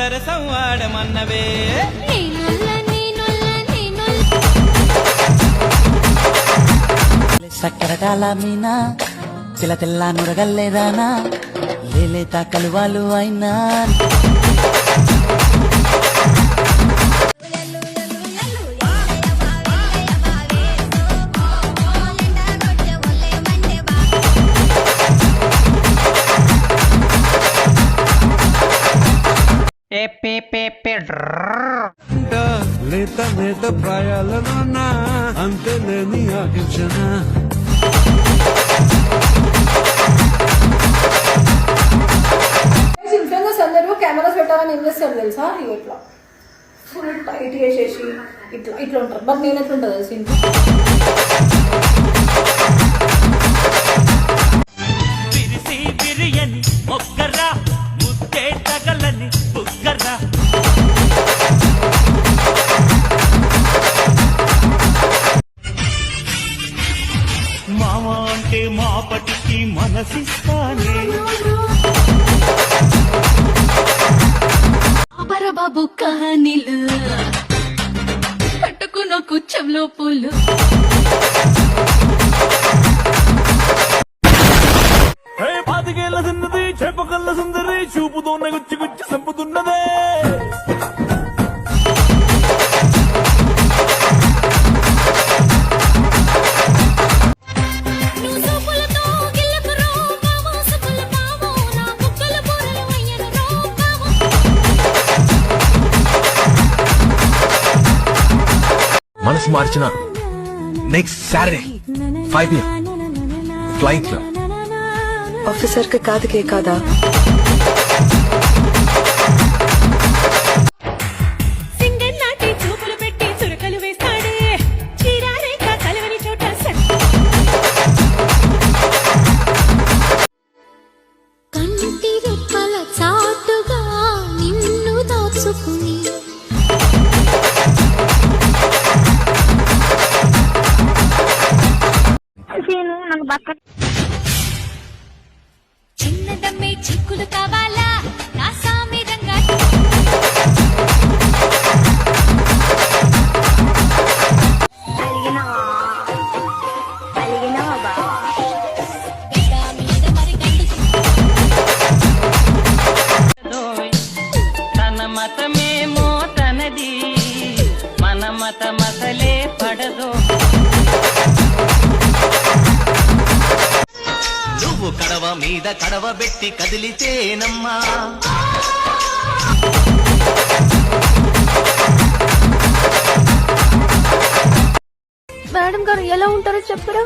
సరసం వాడమన్నవే సక్కరటాల మీనా చిల తెల్ల నురగల్లేదానా లేలేత కలువాలు అయినా లేత నేత ప్రాయాల నాన్న అంతే లేని ఆకర్షణ ఇన్ఫ్లుయెన్సర్స్ అందరూ కెమెరాస్ పెట్టాలని ఏం చేస్తారు తెలుసా? ఇట్లా ఫుల్ టైట్ చేసేసి ఇట్లా ఇట్లా ఉంటారు. బట్ నేను ఎట్లా ఉంటుంది తెలుసు ఇంట్లో మావా అంటే మాపటికి మనసిస్తానే బాబు కహానీలు పట్టుకున్న కుచ్చంలో పూలు పాతికేళ్ళ చిన్నది చేపకల్ల సుందరి చూపుతోన్న గుచ్చి గుచ్చి సంపుతున్నదే మనసు మార్చిన నెక్స్ట్ సాటర్డే 5 PM ఫ్లైట్ లో ऑफिसर के काद के कादा సింగర్ నాటి చూపులు పెట్టి చురకలు వేస్తాడే చీరారేక కలవని చోట కంటి రెప్పల చాటుగా నిన్ను దాచుకుని చిన్నదమ్మే చిక్కులు కావాలా నా సామిరంగా తన మతమేమో తనది మన మత మసలే పడదు నువ్వు కడవ మీద కడవ పెట్టి కదిలితేనమ్మా మేడం గారు ఎలా ఉంటారో చెప్పరా?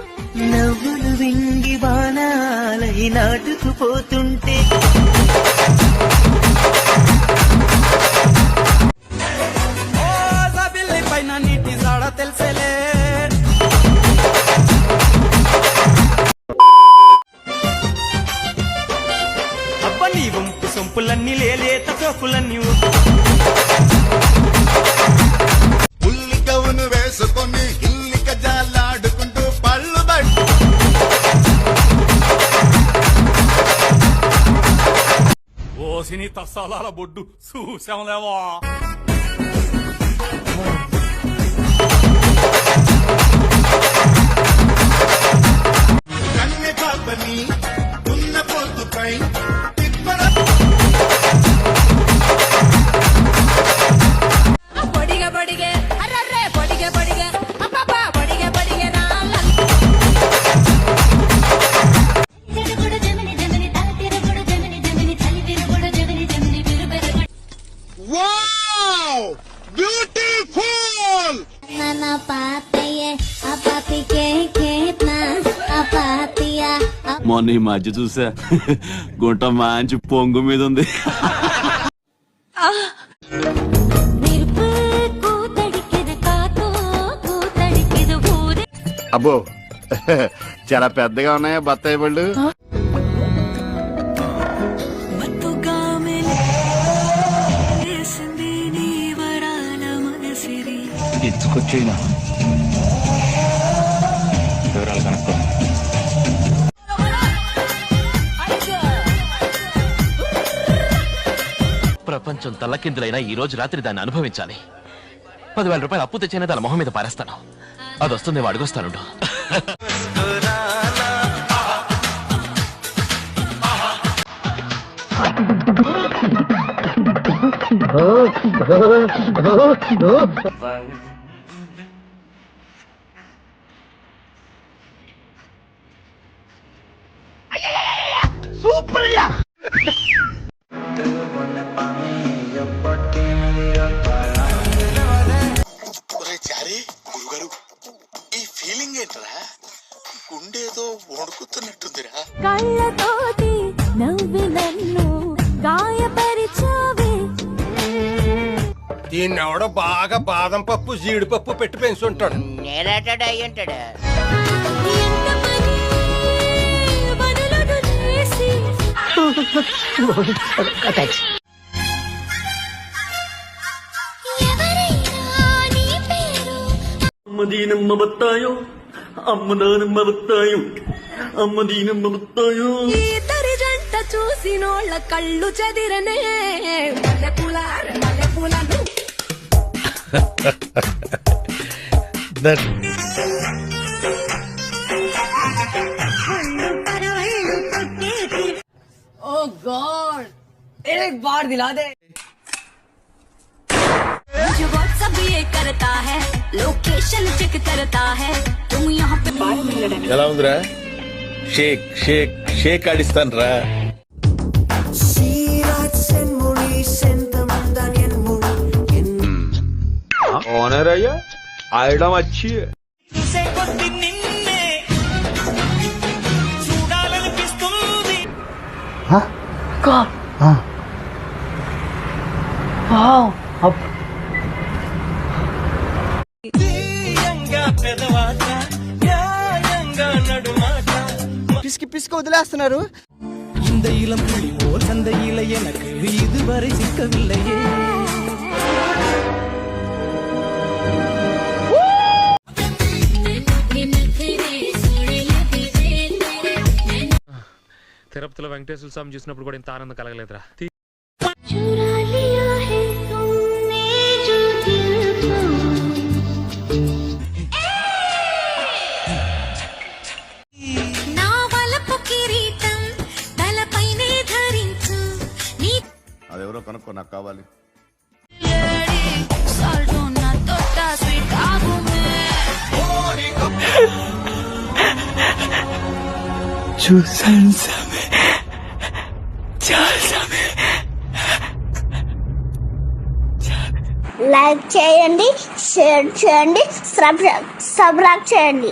నవ్వులు వింగి బాణాలై నాటుకుపోతుంటే పైన నీటి జాడ తెలిసేలే అబ్బ నీ వంపు సొంపులన్నీ లేలేత సోపులన్నీ ఉల్లి కవును వేసుకొని ఇల్లిక జాలాడుకుంటూ పళ్ళు ఓసిని తస్సాల బొడ్డు చూసాంలేవా కన్నె పాపని ఉన్న పొద్దుపై పొడిగ పొడిగే అర్రర్రే పొడిగ పొడిగే అబ్బబ్బ పొడిగ పొడిగే రాళ్ళ తిరుగుడు జమిని జమిని తల తిరుగుడు జమిని జమిని చలి తిరుగుడు జమిని జమిని బిరుబెరుగు వావ్ బ్యూటిఫుల్ నా పాతయ్యే ఆ పాపికే కేట్నా ఆ పాతియా మొన్న ఈ మధ్య చూసా గుంట మంచి పొంగు మీద ఉంది నిరుపు కూతడికిద కాతో కూతడికిద ఊరి అబ్బో చాలా పెద్దగా ఉన్నాయా బత్తాయి పళ్ళు మత్తుగా మెలేసింది నీ వరాల మనసిరి ఇచ్చుకొచ్చేనా వివరాలు కనుక్కో ప్రపంచ ప్రపంచం తల్లకిందులైనా ఈ రోజు రాత్రి దాన్ని అనుభవించాలి. 10,000 రూపాయలు అప్పు తెచ్చిన దాని మొహం మీద పారేస్తాను. అది వస్తుంది, అడుగుస్తానుండు. గురుగారు, ఈ ఫీలింగ్ ఏంట్రా? గుండేదో వణుకుతున్నట్టుందిరా. కళ్ళతోటి నవ్వి నన్ను గాయపరిచావే. దీన్ని ఎవడో బాగా బాదం పప్పు జీడిపప్పు పెట్టి పెంచుంటాడు. నేనేటాడు అయ్యుంటాడు. బదులుడు చేసి ఎవరైనా నీ పేరు అమ్మదీనమ్మ బత్తాయో అమ్మదానమ్మ బత్తాయో అమ్మదీనమ్మ బత్తాయో. ఇద్దరి జంట చూసినోళ్ళ కళ్ళు చెదిరనే. మల్లెపూలను ओ गॉड एक बार दिला दे. जो व्हाट्सएप ये करता है, लोकेशन चेक करता है, तुम यहाँ पे ఎలా ఉందిరా? షేక్ షేక్ షేక్ ఆడిస్తాను రా. ఓనర్ అయ్యా ఆడడం వచ్చి నిన్నే చూడాలనిపిస్తుంది. తీయంగా పెదవాత న్యాయంగా నడుమాట పిసికి పిసికి వదిలేస్తున్నారు. இந்த இளம் புலி ஓர் சந்தையில எனக்கு இதுவரை சிக்கவில்லையே. తిరుపతిలో వెంకటేశ్వర స్వామి చూసినప్పుడు కూడా ఇంత ఆనందం కలగలేదురా. चुरा लिया है तुमने जो दिल को. నా వలపు కిరీటం తలపైనే ధరించు. నీ అదెవరో కనుక్కో, నాకు కావాలి. సాల్ట్ నా తోట స్వీట్ ఆగుమే. లైక్ చేయండి, షేర్ చేయండి, సబ్స్క్రైబ్ చేయండి.